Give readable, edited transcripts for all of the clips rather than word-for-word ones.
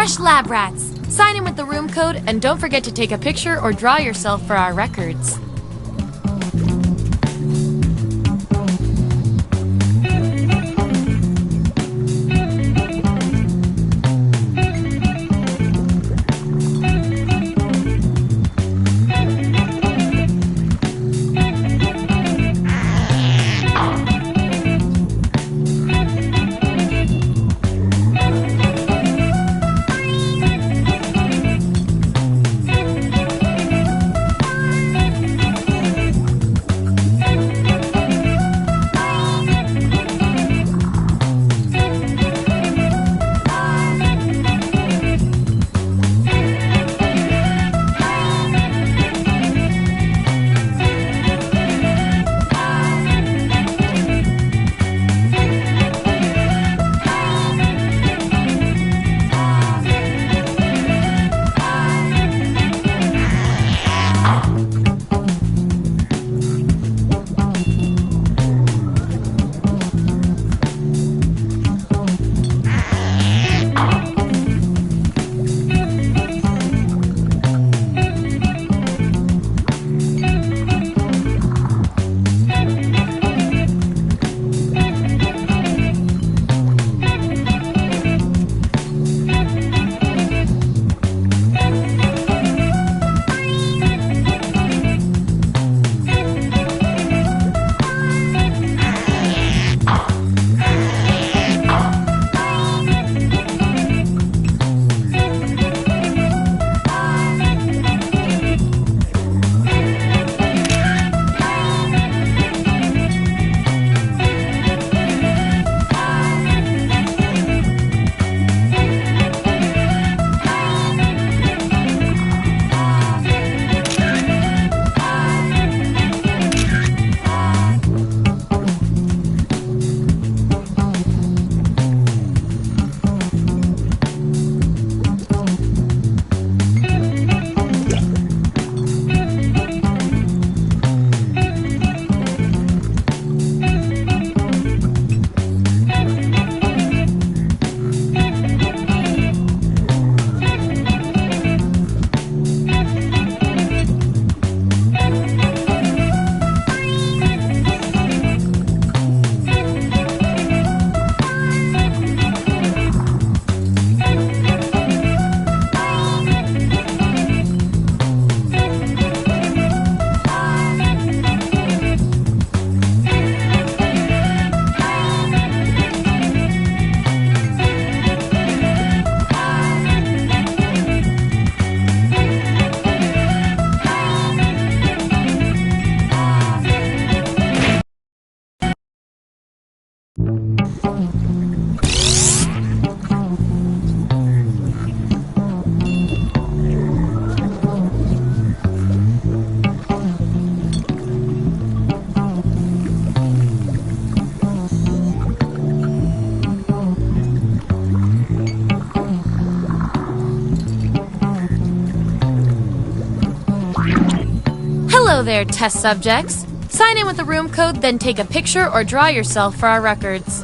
Fresh lab rats! Sign in with the room code and don't forget to take a picture or draw yourself for our records. Hello there, test subjects. Sign in with the room code, then take a picture or draw yourself for our records.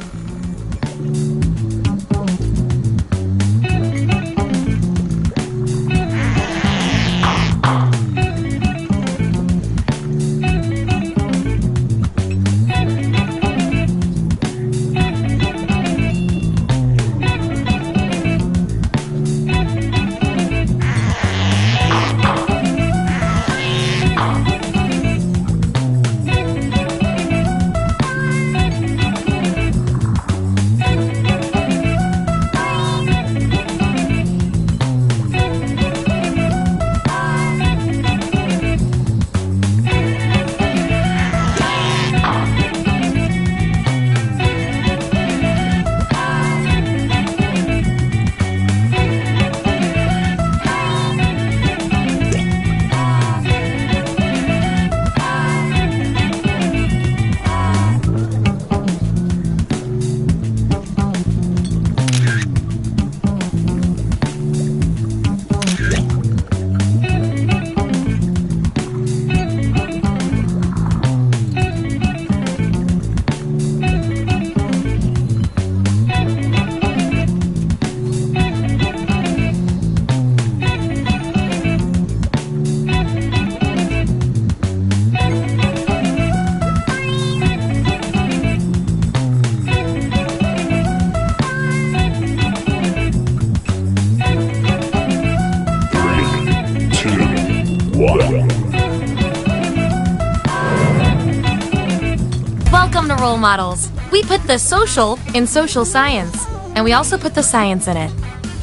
Welcome to Role Models. We put the social in social science, and we also put the science in it.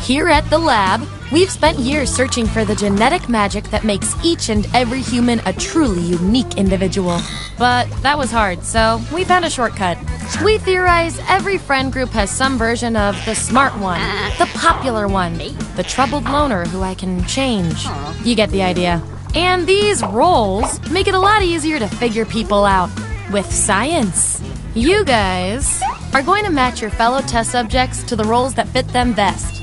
Here at the lab, we've spent years searching for the genetic magic that makes each and every human a truly unique individual. But that was hard, so we found a shortcut. We theorize every friend group has some version of the smart one, the popular one, the troubled loner who I can change. You get the idea. And these roles make it a lot easier to figure people out with science. You guys are going to match your fellow test subjects to the roles that fit them best.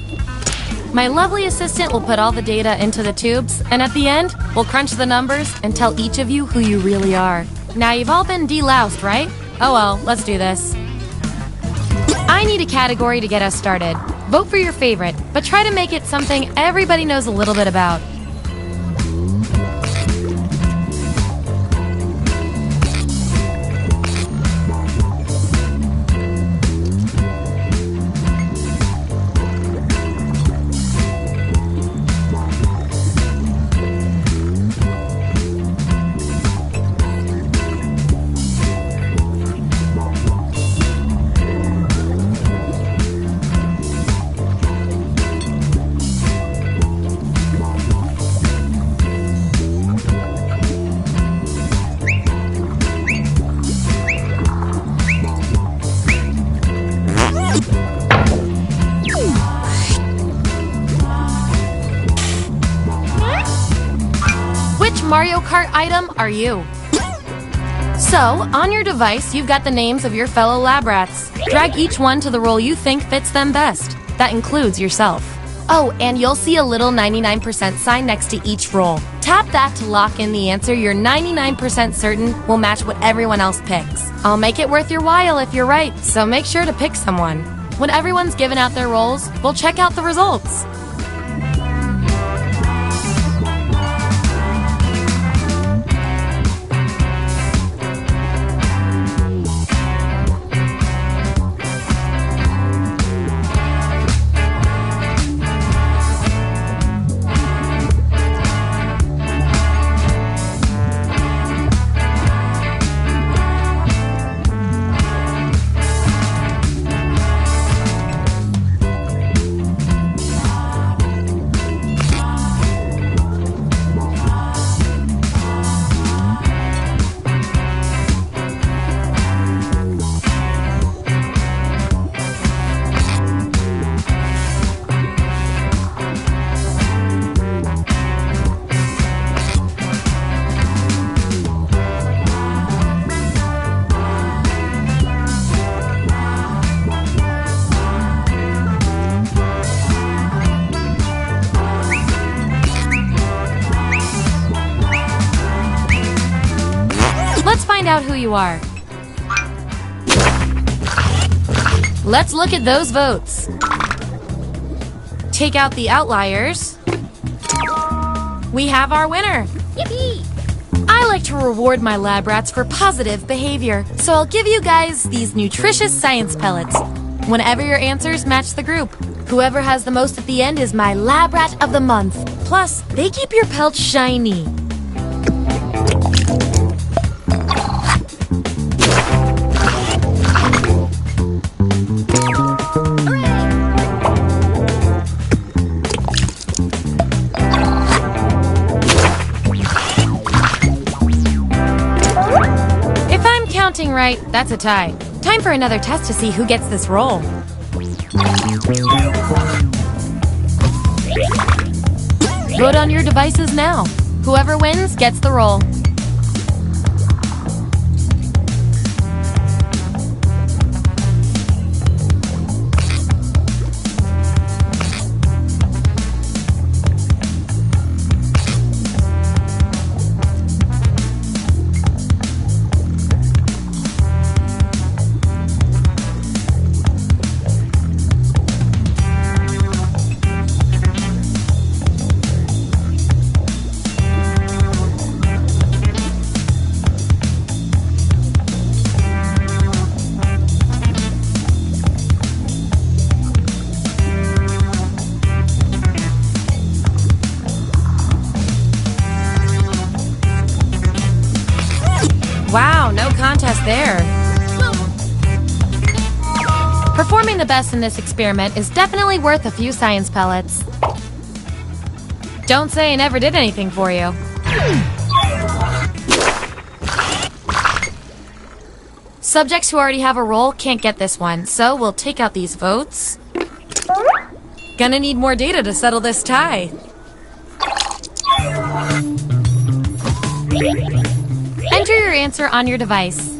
My lovely assistant will put all the data into the tubes, and at the end, we'll crunch the numbers and tell each of you who you really are. Now, you've all been deloused, right? Oh well, let's do this. I need a category to get us started. Vote for your favorite, but try to make it something everybody knows a little bit about. Mario Kart item are you? So, on your device, you've got the names of your fellow lab rats. Drag each one to the role you think fits them best. That includes yourself. Oh, and you'll see a little 99% sign next to each role. Tap that to lock in the answer you're 99% certain will match what everyone else picks. I'll make it worth your while if you're right, so make sure to pick someone. When everyone's given out their roles, we'll check out the results. Find out who you are. Let's look at those votes. Take out the outliers. We have our winner. Yippee! I like to reward my lab rats for positive behavior, so I'll give you guys these nutritious science pellets. Whenever your answers match the group, whoever has the most at the end is my lab rat of the month. Plus, they keep your pelts shiny. Right, that's a tie. Time for another test to see who gets this role. Vote on your devices now. Whoever wins gets the role. Wow, no contest there. Performing the best in this experiment is definitely worth a few science pellets. Don't say I never did anything for you. Subjects who already have a role can't get this one, so we'll take out these votes. Gonna need more data to settle this tie. Enter your answer on your device.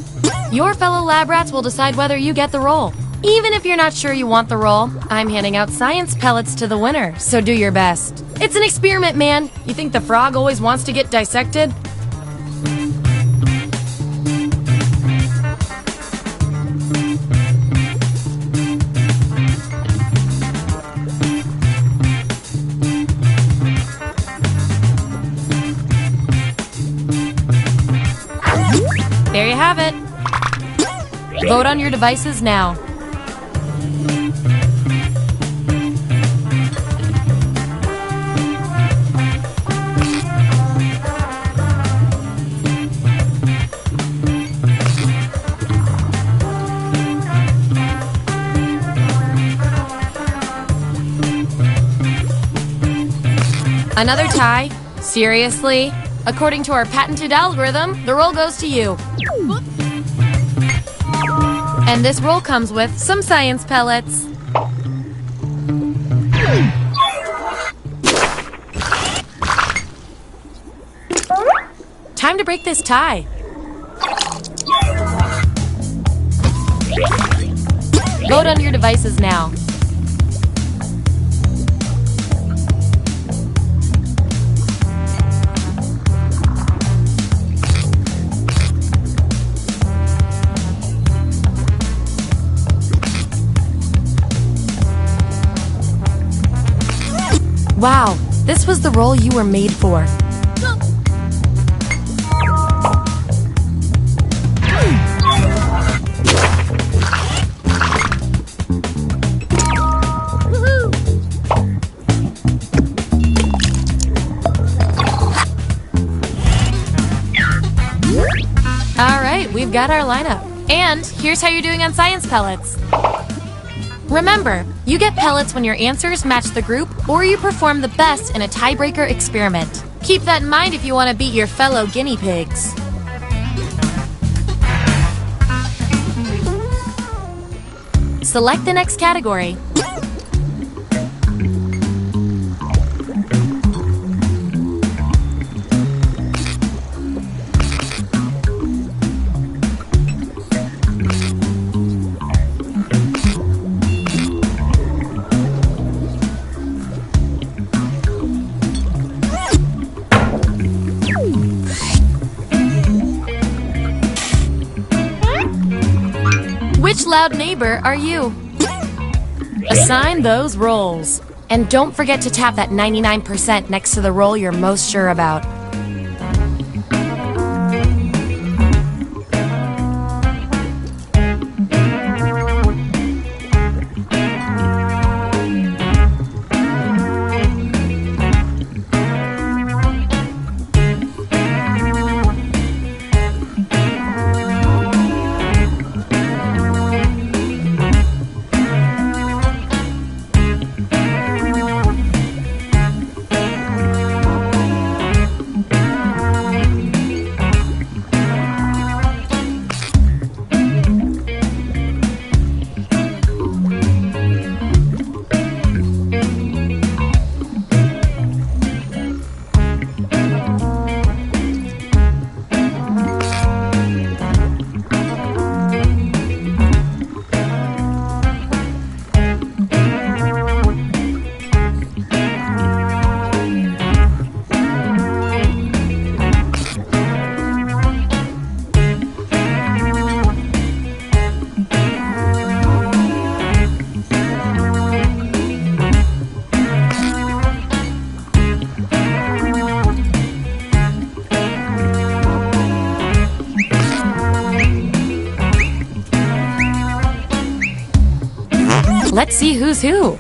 Your fellow lab rats will decide whether you get the role. Even if you're not sure you want the role, I'm handing out science pellets to the winner, so do your best. It's an experiment, man. You think the frog always wants to get dissected? There you have it. Vote on your devices now. Another tie? Seriously? According to our patented algorithm, the roll goes to you. And this roll comes with some science pellets. Time to break this tie. Vote on your devices now. Wow, this was the role you were made for. All right, we've got our lineup. And here's how you're doing on science pellets. Remember, you get pellets when your answers match the group or you perform the best in a tiebreaker experiment. Keep that in mind if you want to beat your fellow guinea pigs. Select the next category. Which loud neighbor are you? Assign those roles. And don't forget to tap that 99% next to the role you're most sure about. Let's see who's who.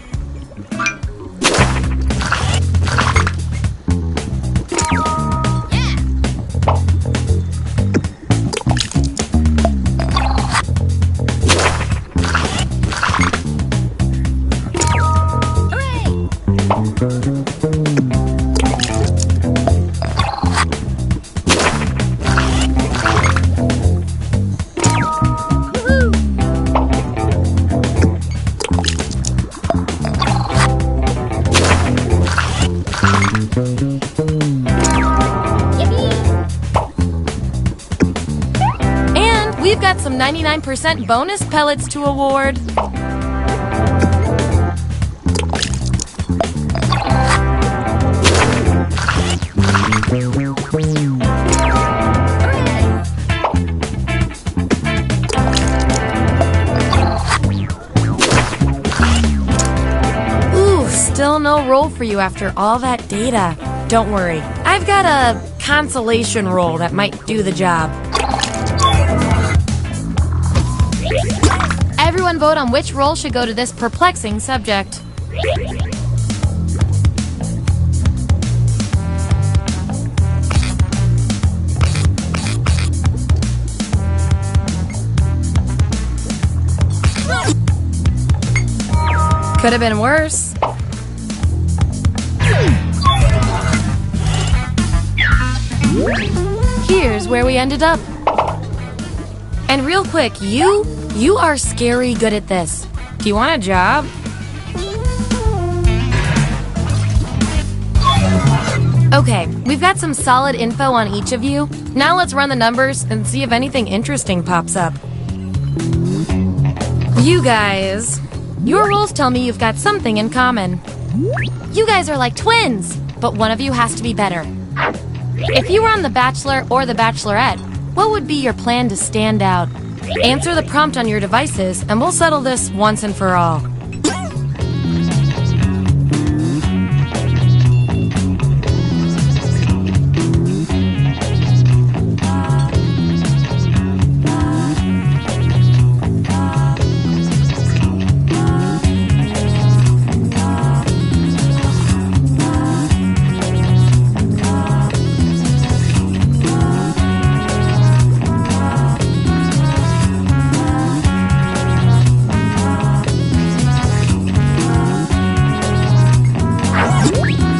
we've got some 99% bonus pellets to award. Ooh, still no roll for you after all that data. Don't worry, I've got a consolation roll that might do the job. Everyone vote on which roll should go to this perplexing subject. Could have been worse. Here's where we ended up. And real quick, you are scary good at this. Do you want a job? Okay, we've got some solid info on each of you. Now let's run the numbers and see if anything interesting pops up. You guys, your rolls tell me you've got something in common. You guys are like twins, but one of you has to be better. If you were on The Bachelor or The Bachelorette, what would be your plan to stand out? Answer the prompt on your devices, and we'll settle this once and for all.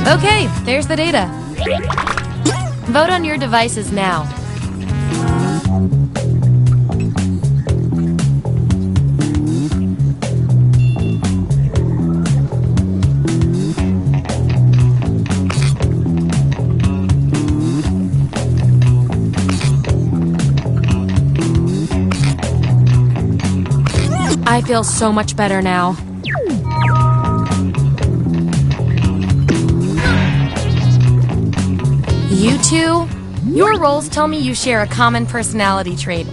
Okay, there's the data. Vote on your devices now. I feel so much better now. You two, your roles tell me you share a common personality trait,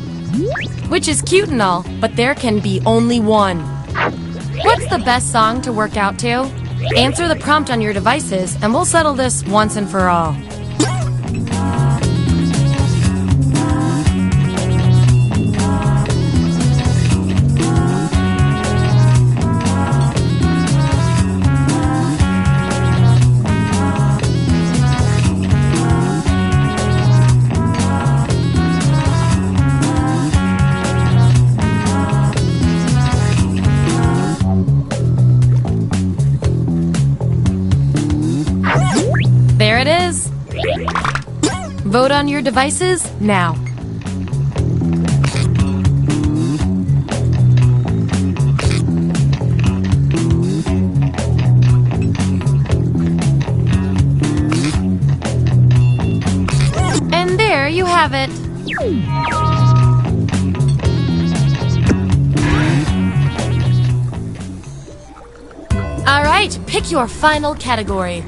which is cute and all, but there can be only one. What's the best song to work out to? Answer the prompt on your devices, and we'll settle this once and for all. There it is. Vote on your devices now. And there you have it. All right, pick your final category.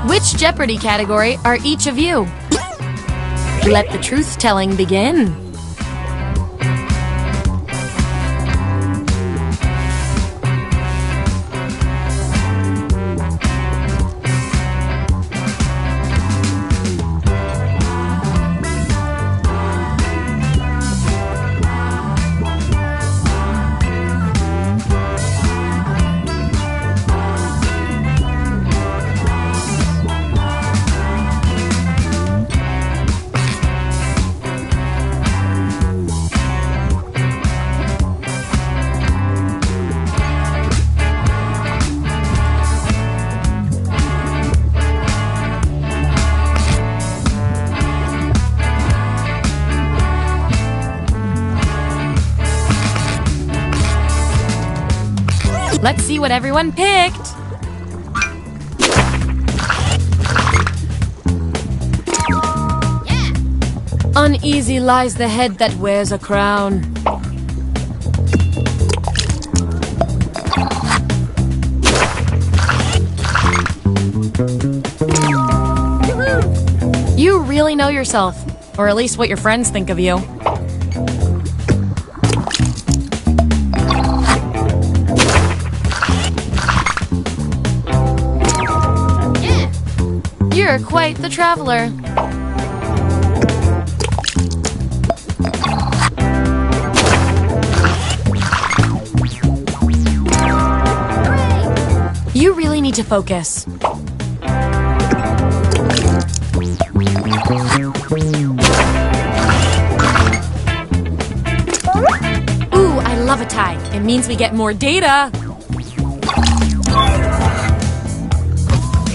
Which Jeopardy category are each of you? Let the truth-telling begin. Let's see what everyone picked. Uneasy lies the head that wears a crown. You really know yourself, or at least what your friends think of you. You're quite the traveler. You really need to focus. Ooh, I love a tie. It means we get more data.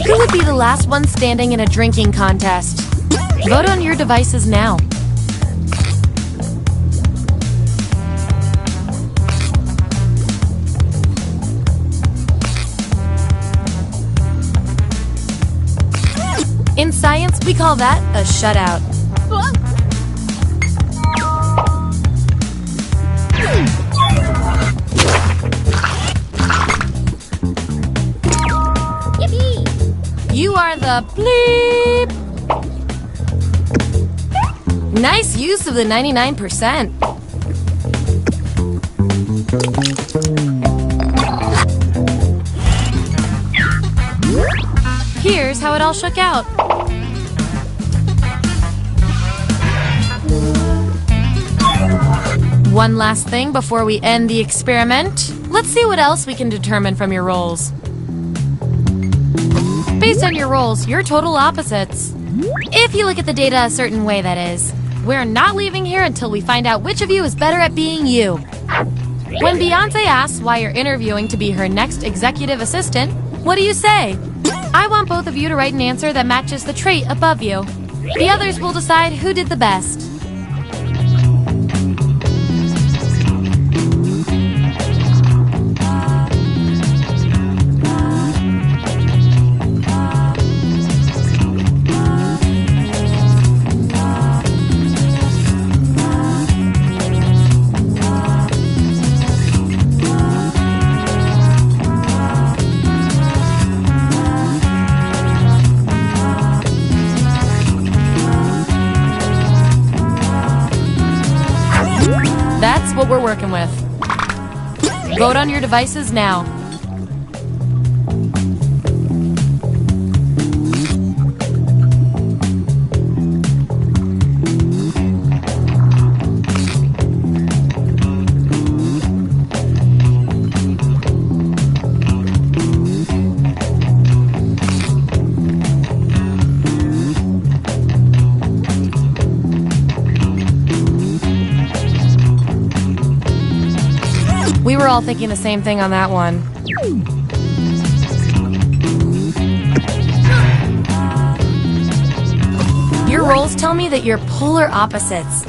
Who would be the last one standing in a drinking contest? Vote on your devices now. In science, we call that a shutout. You are the bleep. Nice use of the 99%. Here's how it all shook out. One last thing before we end the experiment. Let's see what else we can determine from your rolls. Based on your rolls, you're total opposites. If you look at the data a certain way, that is. We're not leaving here until we find out which of you is better at being you. When Beyonce asks why you're interviewing to be her next executive assistant, what do you say? I want both of you to write an answer that matches the trait above you. The others will decide who did the best. That's what we're working with. Vote on your devices now. We were all thinking the same thing on that one. Your rolls tell me that you're polar opposites.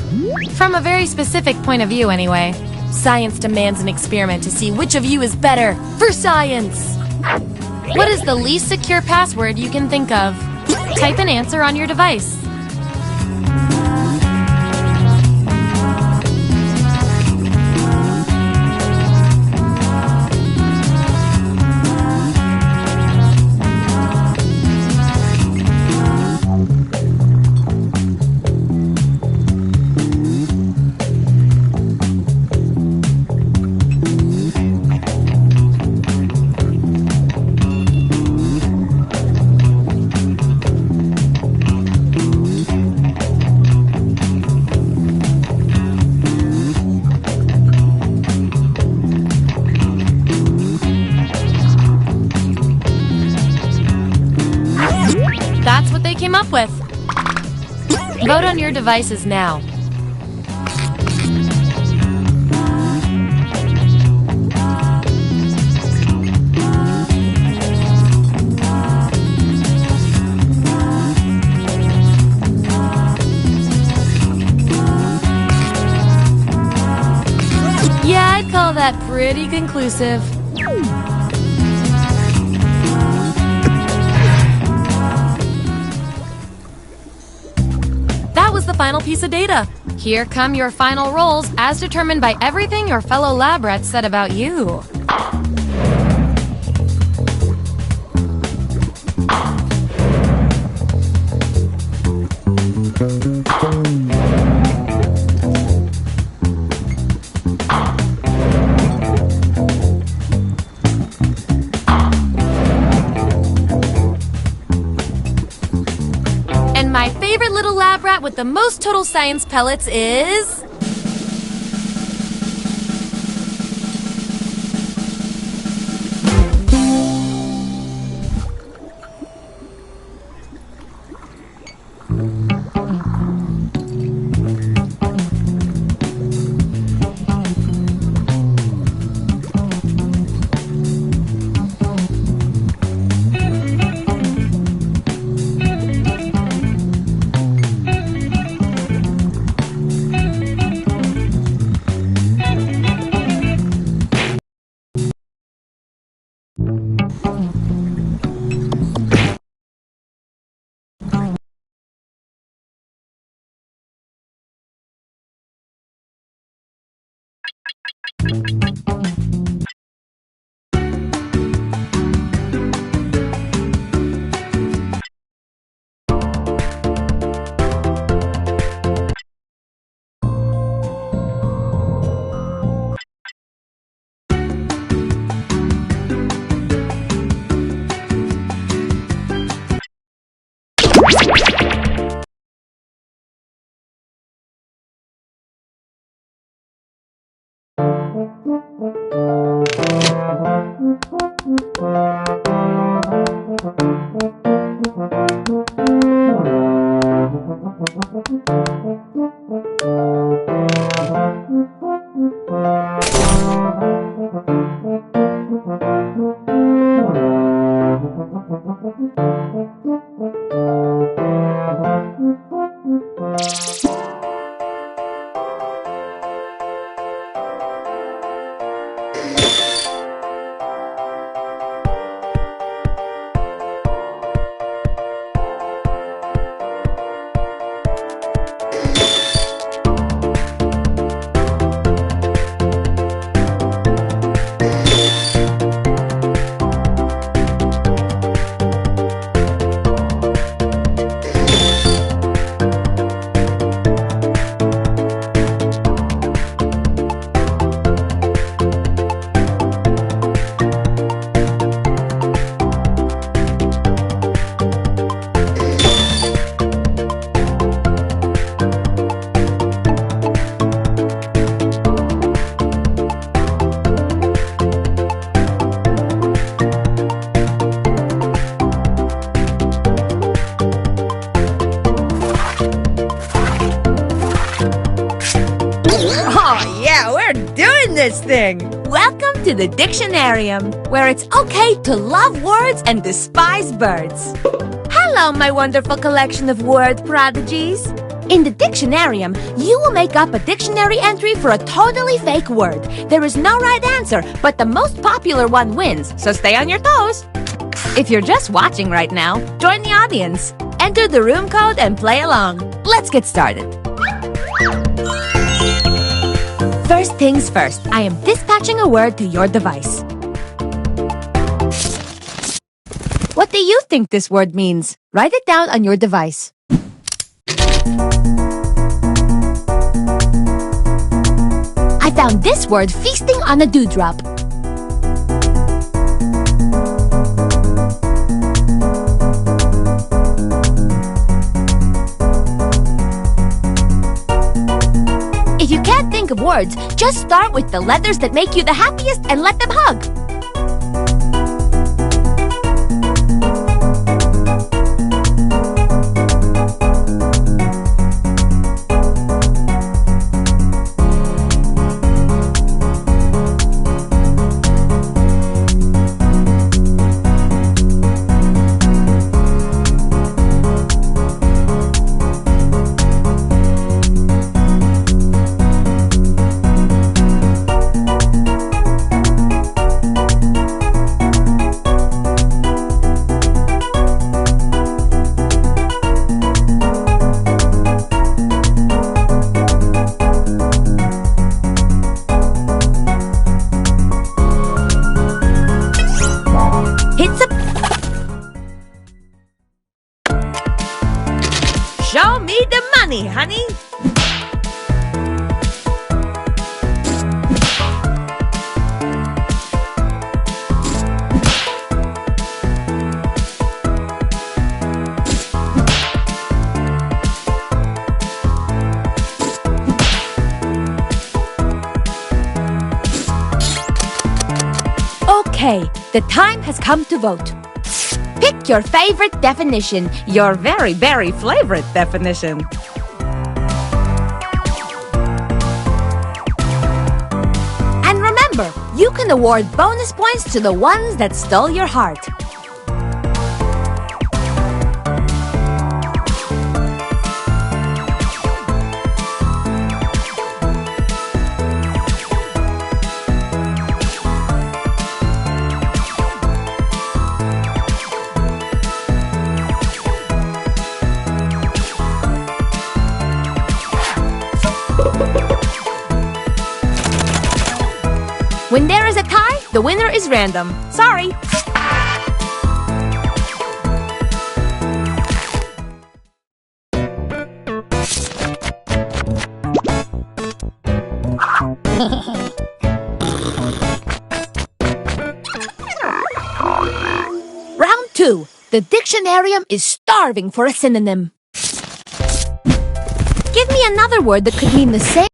From a very specific point of view, anyway. Science demands an experiment to see which of you is better. For science! What is the least secure password you can think of? Type an answer on your device. That's what they came up with. Vote on your devices now. Yeah, I'd call that pretty conclusive. final piece of data. Here come your final rolls as determined by everything your fellow lab rats said about you. And my favorite little lab rat with the most total science pellets is... this thing! Welcome to the Dictionarium, where it's okay to love words and despise birds. Hello, my wonderful collection of word prodigies. In the Dictionarium, you will make up a dictionary entry for a totally fake word. There is no right answer, but the most popular one wins, so stay on your toes. If you're just watching right now, join the audience. Enter the room code and play along. Let's get started. First things first, I am dispatching a word to your device. What do you think this word means? Write it down on your device. I found this word feasting on a dewdrop. If you can't think of words, just start with the letters that make you the happiest and let them hug. me, honey. Okay, the time has come to vote. Pick your favorite definition, your very, very favorite definition. And remember, you can award bonus points to the ones that stole your heart. When there is a tie, the winner is random. Sorry. Round 2. The dictionarium is starving for a synonym. Give me another word that could mean the same.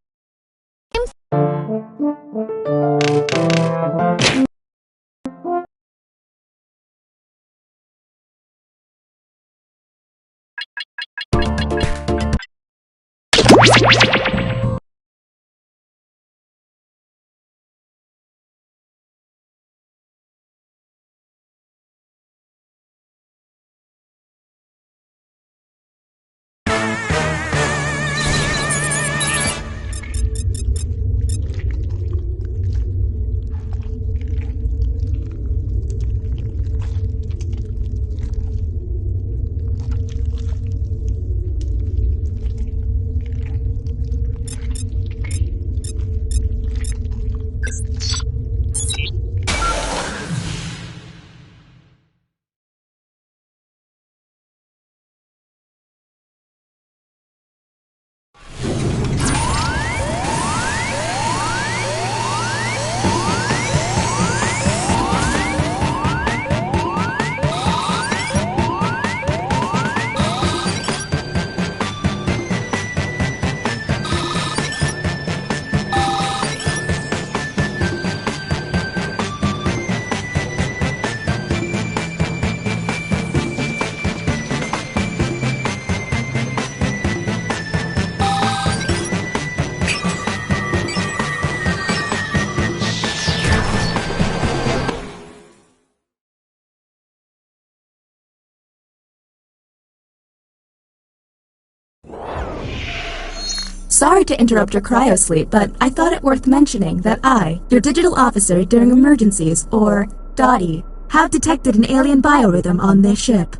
Sorry to interrupt your cryosleep, but I thought it worth mentioning that I, your digital officer during emergencies, or DOTI, have detected an alien biorhythm on this ship.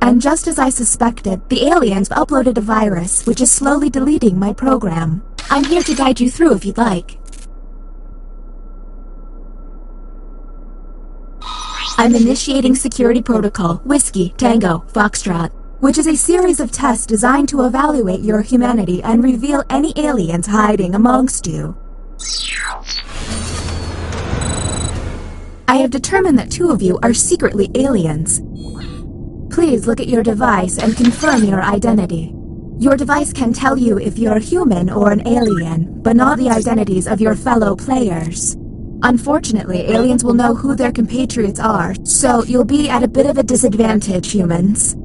And just as I suspected, the aliens have uploaded a virus which is slowly deleting my program. I'm here to guide you through if you'd like. I'm initiating security protocol Whiskey Tango Foxtrot, which is a series of tests designed to evaluate your humanity and reveal any aliens hiding amongst you. I have determined that 2 of you are secretly aliens. Please look at your device and confirm your identity. Your device can tell you if you're human or an alien, but not the identities of your fellow players. Unfortunately, aliens will know who their compatriots are, so you'll be at a bit of a disadvantage, humans.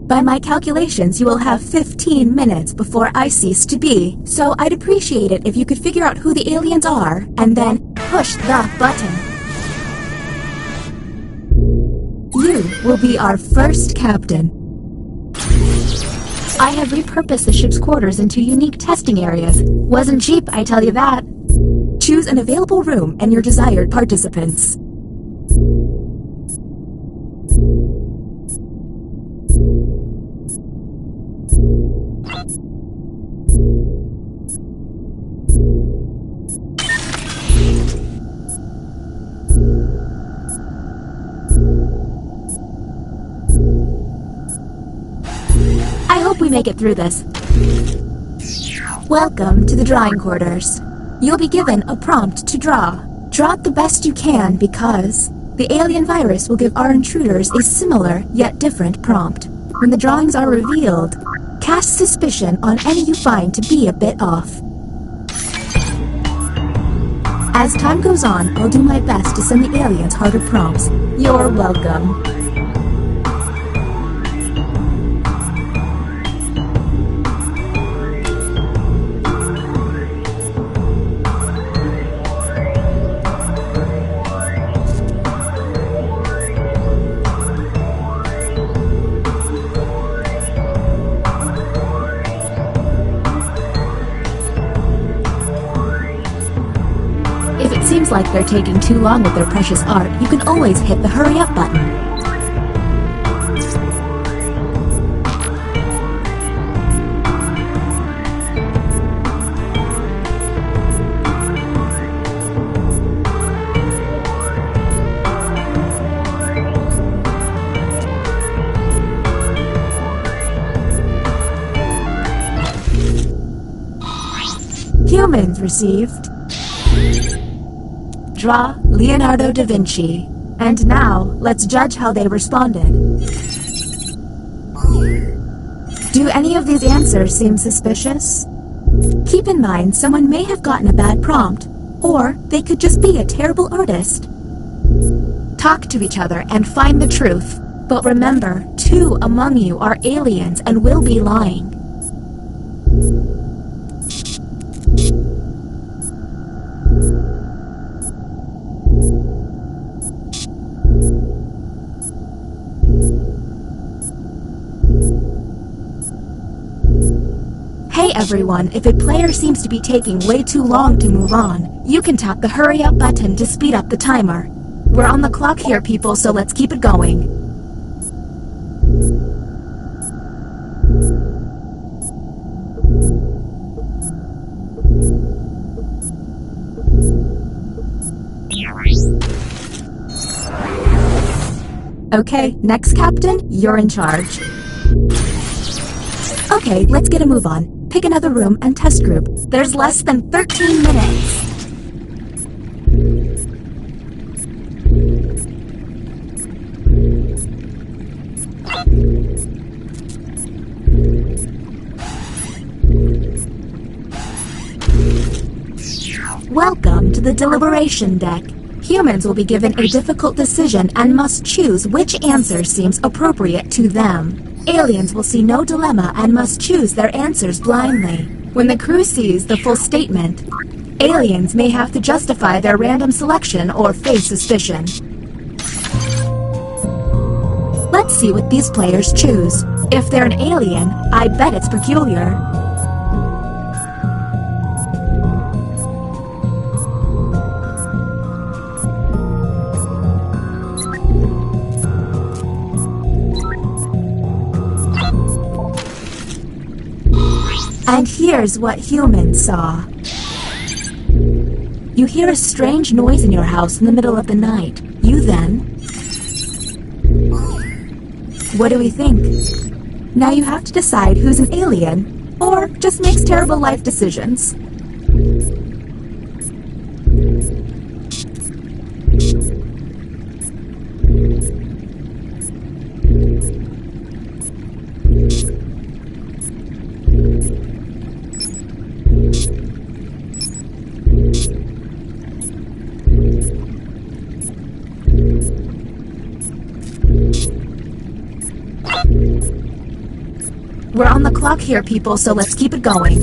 By my calculations, you will have 15 minutes before I cease to be, so I'd appreciate it if you could figure out who the aliens are, and then push the button. You will be our first captain. I have repurposed the ship's quarters into unique testing areas. Wasn't cheap, I tell you that. Choose an available room and your desired participants. we make it through this. Welcome to the drawing quarters. You'll be given a prompt to draw. Draw it the best you can because the alien virus will give our intruders a similar yet different prompt. When the drawings are revealed, cast suspicion on any you find to be a bit off. As time goes on, I'll do my best to send the aliens harder prompts. You're welcome. If it seems like they're taking too long with their precious art, you can always hit the hurry up button. Humans received. Draw Leonardo da Vinci. And now, let's judge how they responded. Do any of these answers seem suspicious? Keep in mind, someone may have gotten a bad prompt, or they could just be a terrible artist. Talk to each other and find the truth. But remember, 2 among you are aliens and will be lying. Hey everyone, if a player seems to be taking way too long to move on, you can tap the hurry up button to speed up the timer. We're on the clock here, people, so let's keep it going. Okay, next captain, you're in charge. Okay, let's get a move on. Pick another room and test group. There's less than 13 minutes. Welcome to the deliberation deck. Humans will be given a difficult decision and must choose which answer seems appropriate to them. Aliens will see no dilemma and must choose their answers blindly. When the crew sees the full statement, aliens may have to justify their random selection or face suspicion. Let's see what these players choose. If they're an alien, I bet it's peculiar. And here's what humans saw. You hear a strange noise in your house in the middle of the night. You then... What do we think? Now you have to decide who's an alien, or just makes terrible life decisions. We're on the clock here, people, so let's keep it going.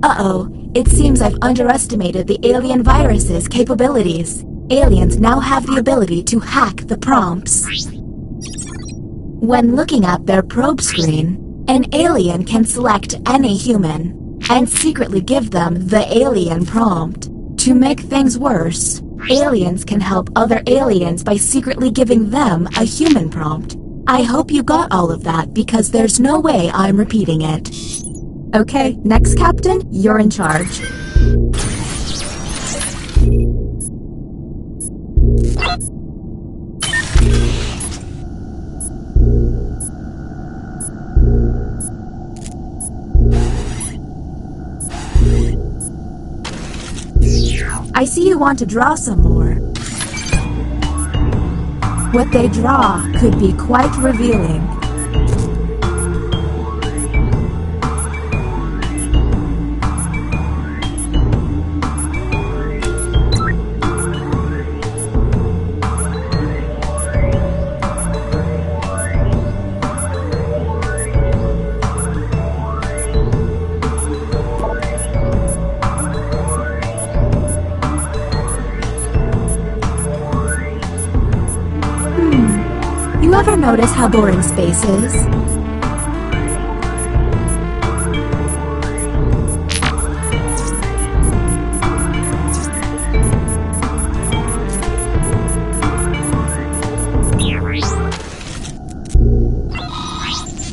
Uh-oh, it seems I've underestimated the alien virus's capabilities. Aliens now have the ability to hack the prompts. When looking at their probe screen, an alien can select any human and secretly give them the alien prompt. To make things worse, aliens can help other aliens by secretly giving them a human prompt. I hope you got all of that because there's no way I'm repeating it. Okay, next captain, you're in charge. I see you want to draw some more. What they draw could be quite revealing. You ever notice how boring space is?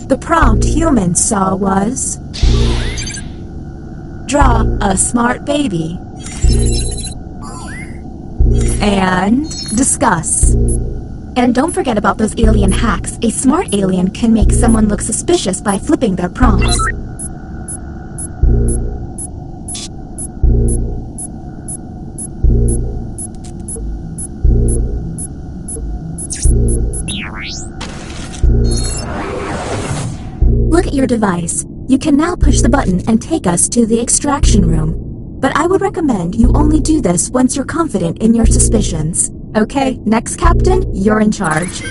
The prompt humans saw was, draw a smart baby and discuss. And don't forget about those alien hacks. A smart alien can make someone look suspicious by flipping their prompts. Look at your device. You can now push the button and take us to the extraction room. But I would recommend you only do this once you're confident in your suspicions. Okay, next Captain, you're in charge.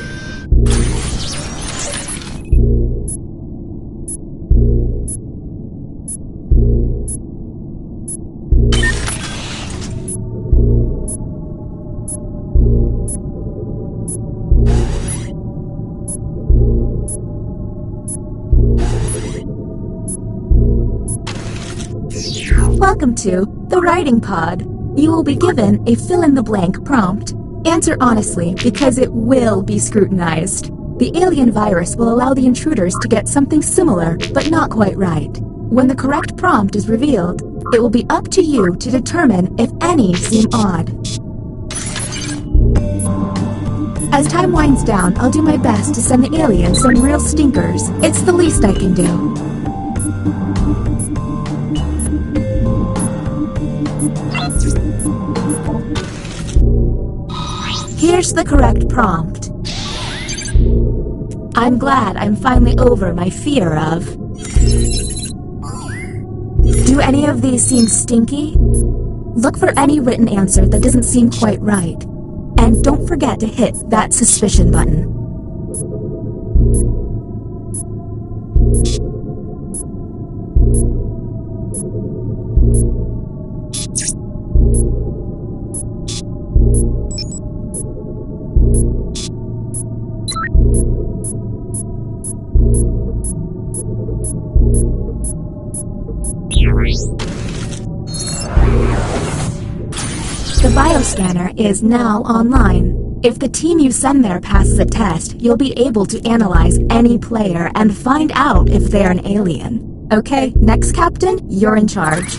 Welcome to the Writing Pod. You will be given a fill-in-the-blank prompt. Answer honestly, because it will be scrutinized. The alien virus will allow the intruders to get something similar, but not quite right. When the correct prompt is revealed, it will be up to you to determine if any seem odd. As time winds down, I'll do my best to send the aliens some real stinkers. It's the least I can do. Here's the correct prompt. I'm glad I'm finally over my fear of... Do any of these seem stinky? Look for any written answer that doesn't seem quite right. And don't forget to hit that suspicion button. The bioscanner is now online. If the team you send there passes a test, you'll be able to analyze any player and find out if they're an alien. Okay, next Captain, you're in charge.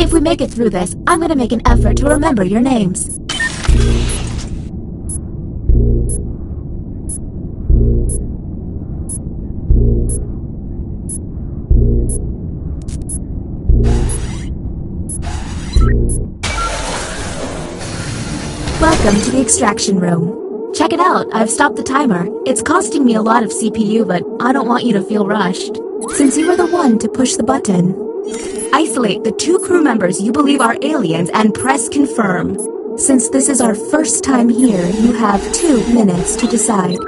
If we make it through this, I'm gonna make an effort to remember your names. Welcome to the extraction room. Check it out, I've stopped the timer. It's costing me a lot of CPU, but I don't want you to feel rushed. Since you were the one to push the button, isolate the 2 crew members you believe are aliens and press confirm. Since this is our first time here, you have 2 minutes to decide.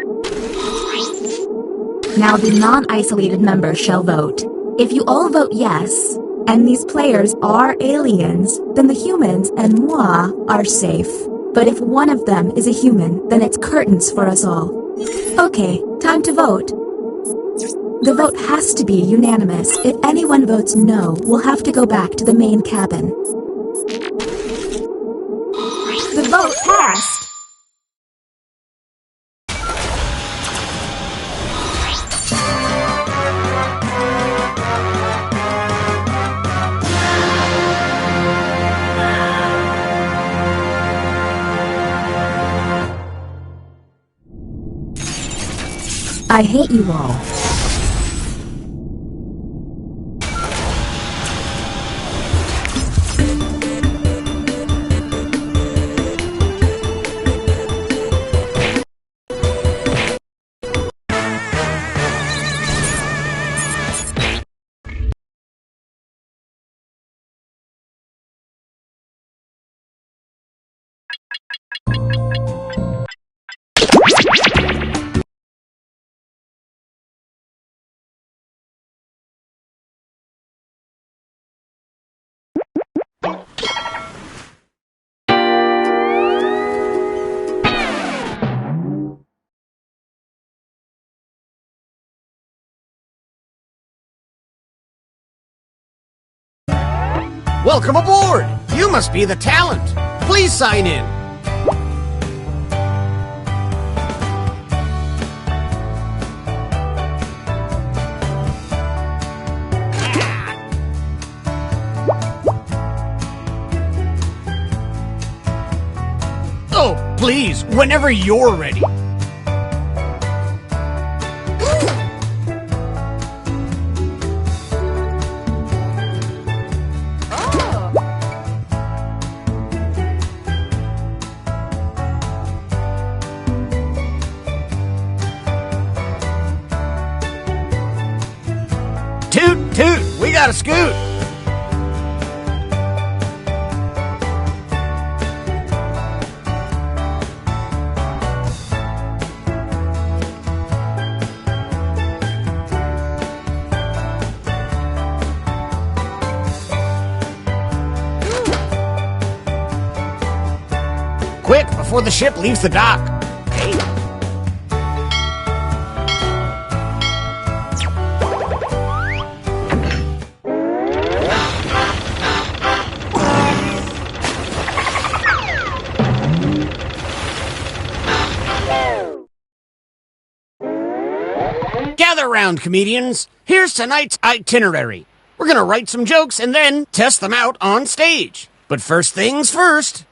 Now the non-isolated members shall vote. If you all vote yes, and these players are aliens, then the humans and moi are safe. But if one of them is a human, then it's curtains for us all. Okay, time to vote. The vote has to be unanimous. If anyone votes no, we'll have to go back to the main cabin. The vote passed! I hate you all. Welcome aboard! You must be the talent. Please sign in. Oh, please, whenever you're ready. Toot, toot, we got a scoot. Quick, before the ship leaves the dock. Hey. Gather round, comedians. Here's tonight's itinerary. We're gonna write some jokes and then test them out on stage. But first things first,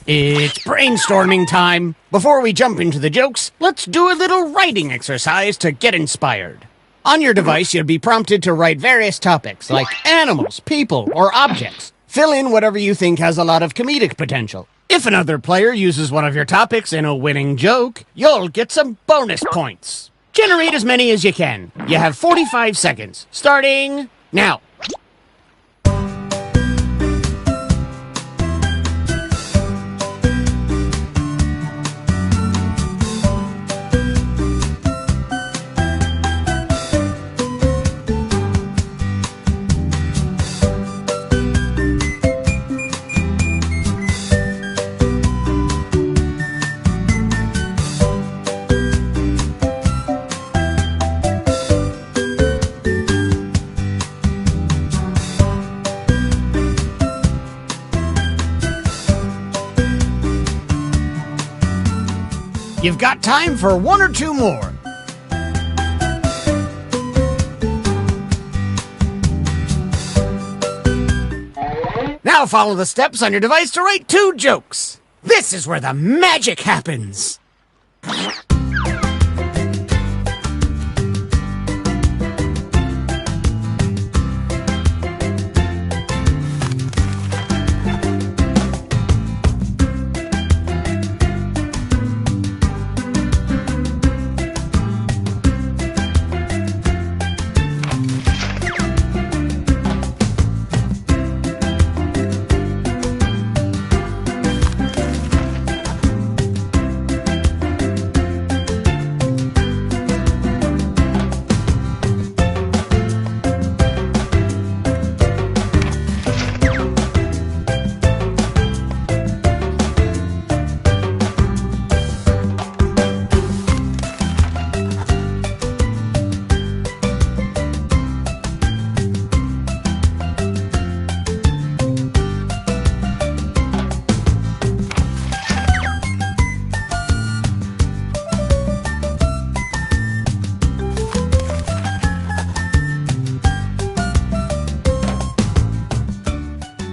it's brainstorming time. Before we jump into the jokes, let's do a little writing exercise to get inspired. On your device, you'll be prompted to write various topics like animals, people, or objects. Fill in whatever you think has a lot of comedic potential. If another player uses one of your topics in a winning joke, you'll get some bonus points. Generate as many as you can. You have 45 seconds, starting now. You've got time for one or two more. Now follow the steps on your device to write 2 jokes. This is where the magic happens.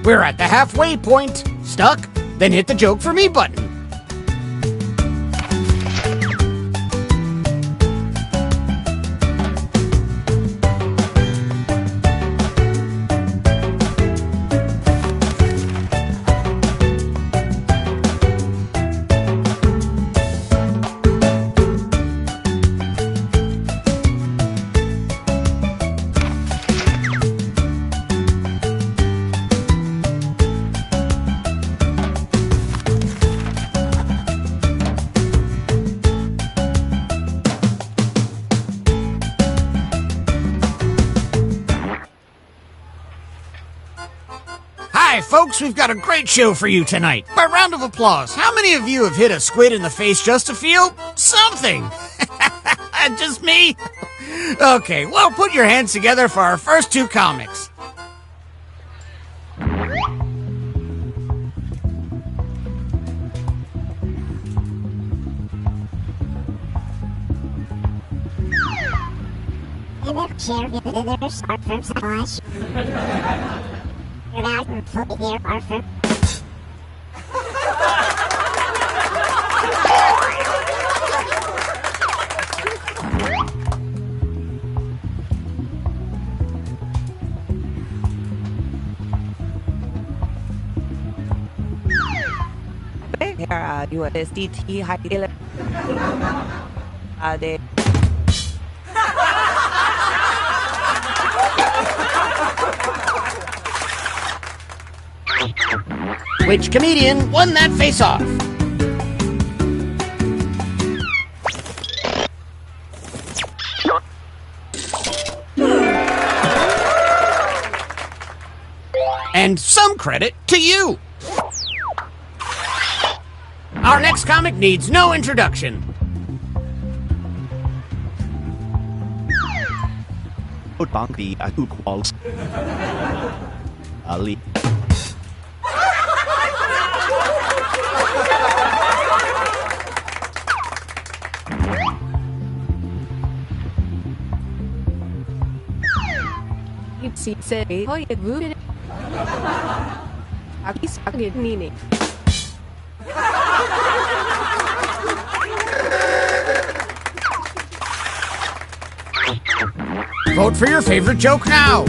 We're at the halfway point. Stuck? Then hit the joke for me button. Hi, folks, we've got a great show for you tonight. By round of applause, how many of you have hit a squid in the face just to feel something? Just me? Okay, well, put your hands together for our first two comics. USDT high dealer. They Which comedian won that face-off? And some credit to you. Our next comic needs no introduction. Ali. Vote for your favorite joke now.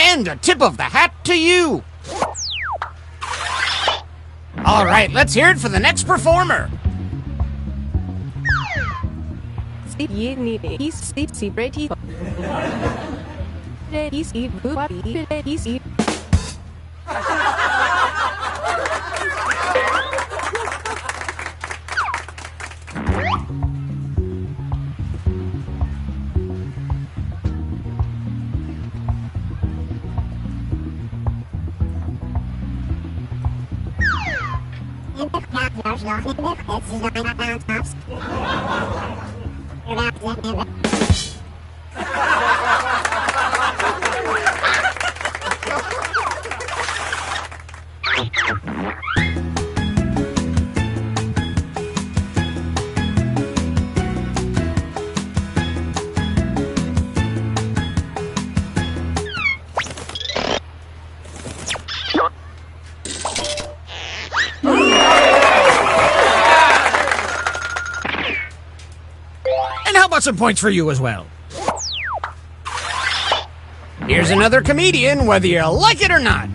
And a tip of the hat to you. All right, let's hear it for the next performer. Some points for you as well. Here's another comedian, whether you like it or not.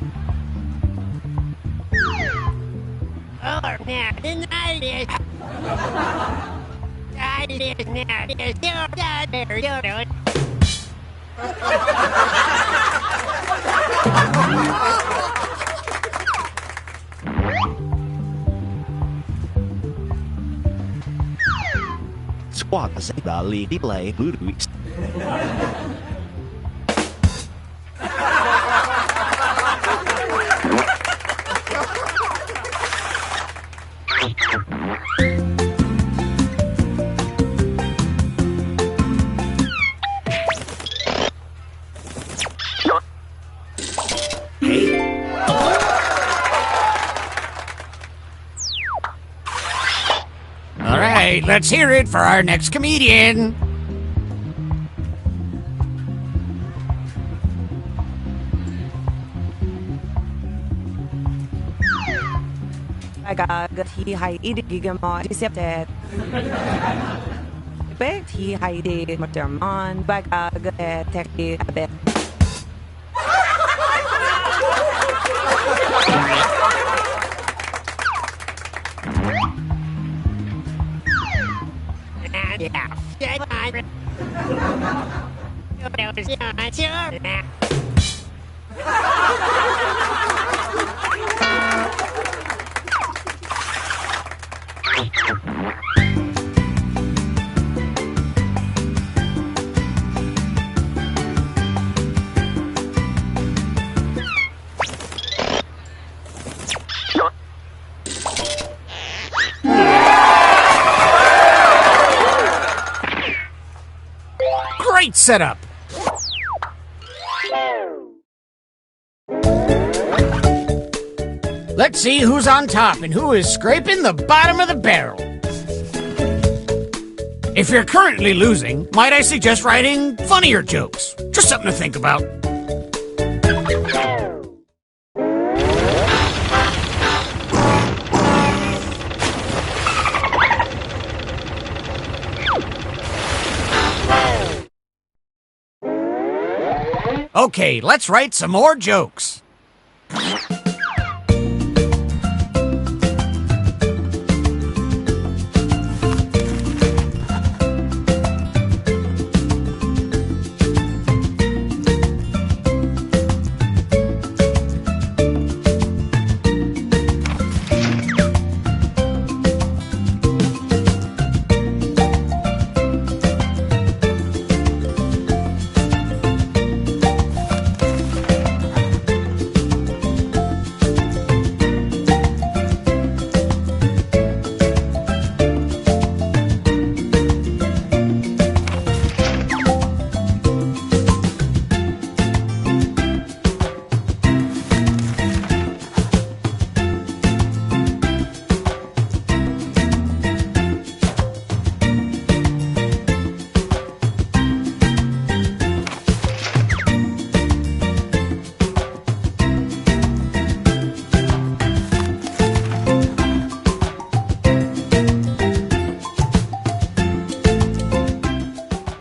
Squad sẽ đợi liền tiếp lệ bữa đuổi. All right, let's hear it for our next comedian. He hay idigigamo accepted. Bet he hay de matermon baga tekti abet. Yeah. Great setup! Let's see who's on top and who is scraping the bottom of the barrel. If you're currently losing, might I suggest writing funnier jokes? Just something to think about. Okay, let's write some more jokes.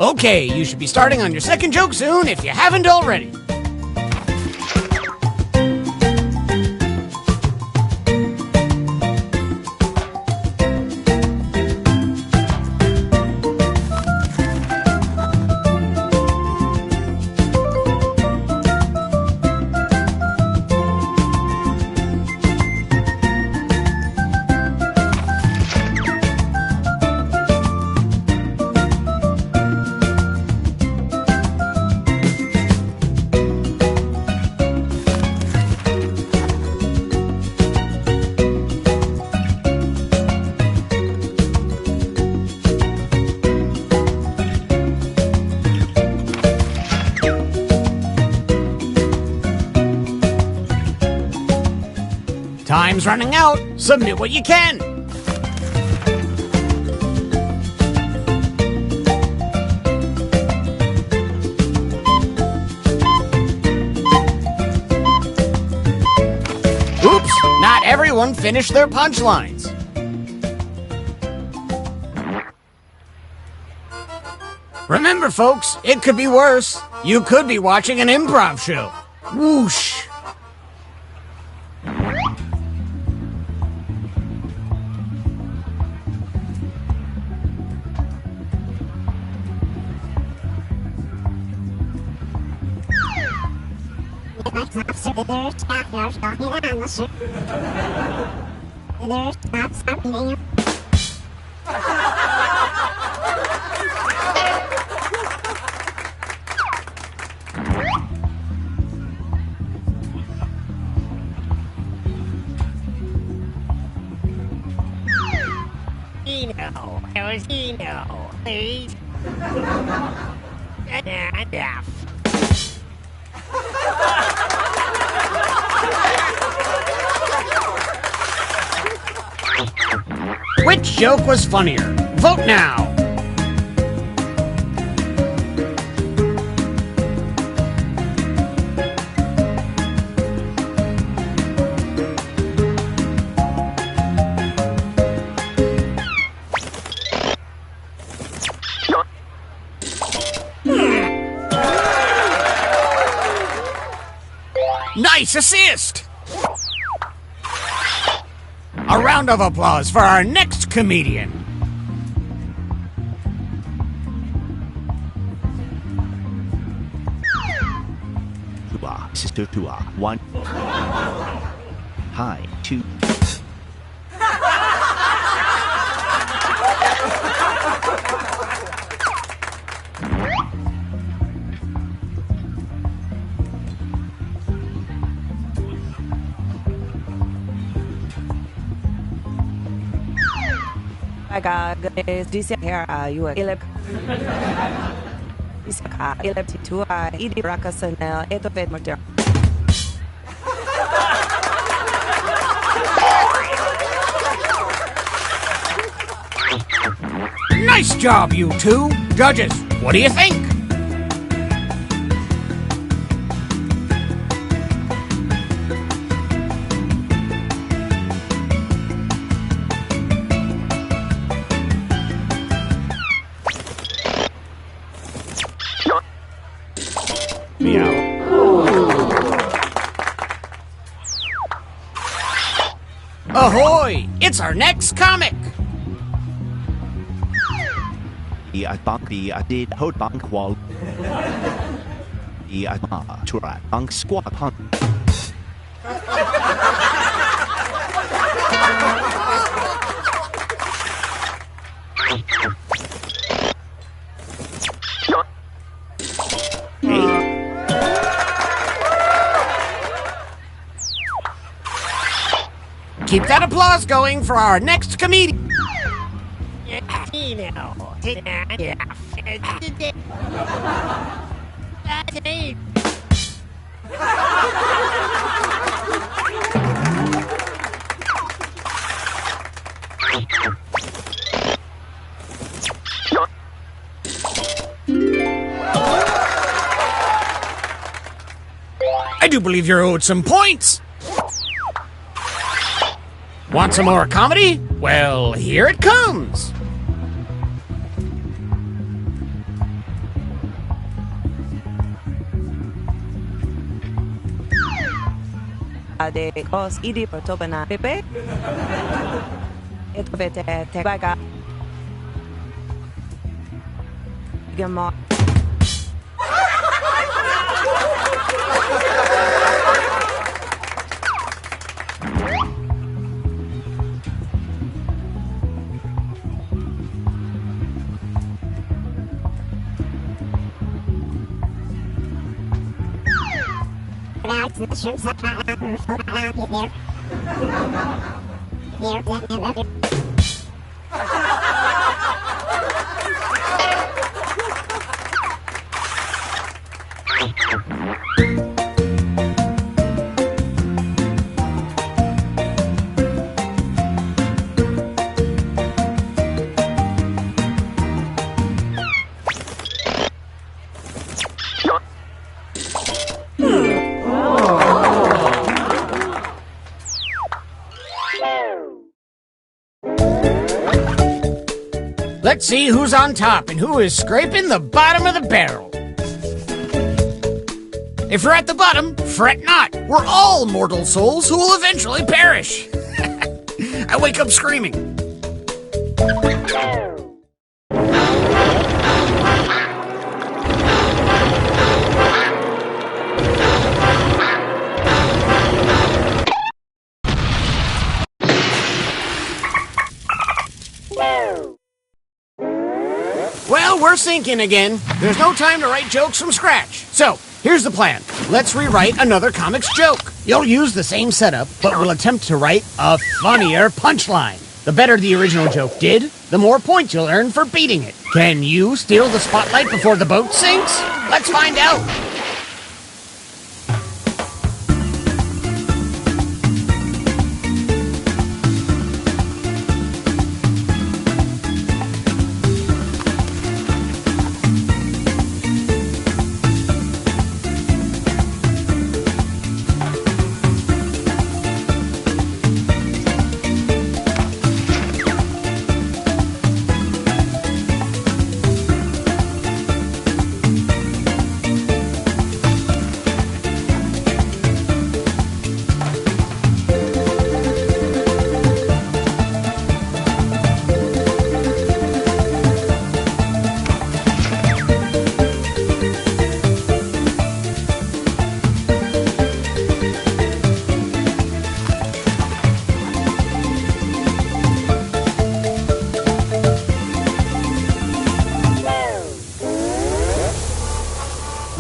Okay, you should be starting on your second joke soon if you haven't already. Time's running out. Submit what you can. Oops, not everyone finished their punchlines. Remember, folks, it could be worse. You could be watching an improv show. Whoosh. Please. Which joke was funnier? Vote now! Nice assist! A round of applause for our next comedian. sister to 1. Hi, 2. Guys, this here you are ilep. This ilep to idi rakasanel etovet motor. Nice job, you two. Judges, what do you think? Meow. Ahoy! It's our next comic! I did hold bank wall. Tura bank squat hunt. Keep that applause going for our next comedian. I do believe you're owed some points. Want some more comedy? Well, here it comes. De cos idi protopana pepe. Etovete te baga. Gamo. Let's see who's on top and who is scraping the bottom of the barrel. If you're at the bottom, fret not. We're all mortal souls who will eventually perish. I wake up screaming. Well, we're sinking again. There's no time to write jokes from scratch. So, here's the plan. Let's rewrite another comic's joke. You'll use the same setup, but we'll attempt to write a funnier punchline. The better the original joke did, the more points you'll earn for beating it. Can you steal the spotlight before the boat sinks? Let's find out.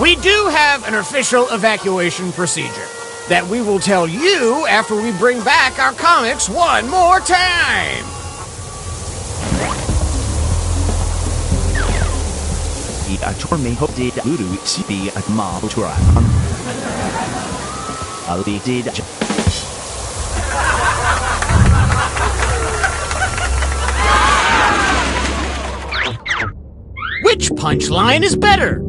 We do have an official evacuation procedure that we will tell you after we bring back our comics one more time. Which punchline is better?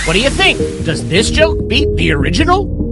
What do you think? Does this joke beat the original?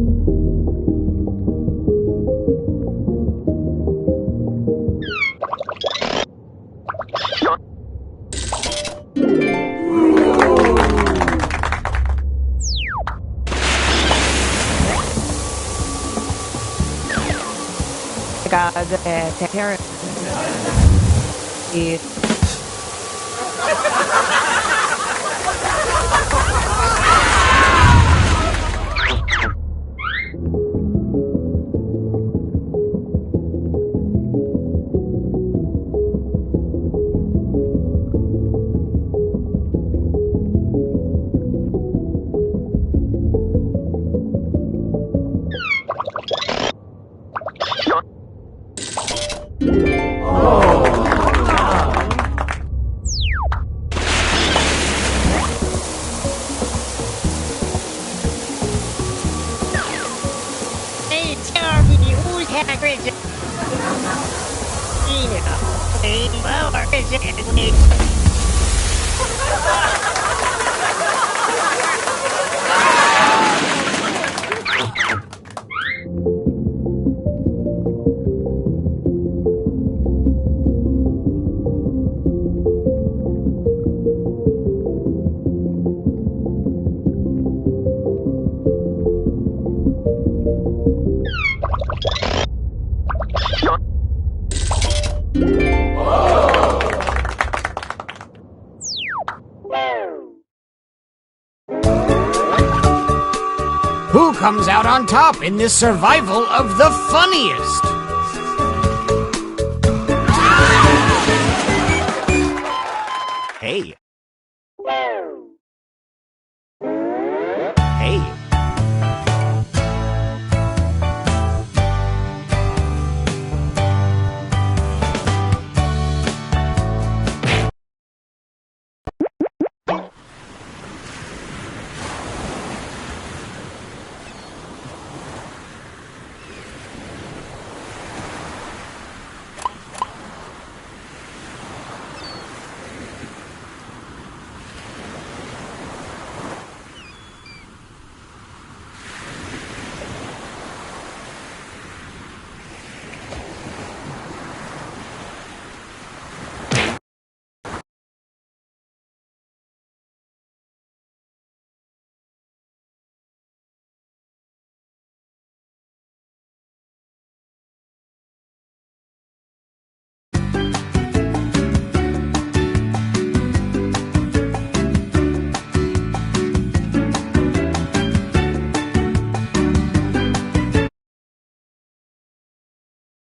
Who comes out on top in this survival of the funniest? Hey.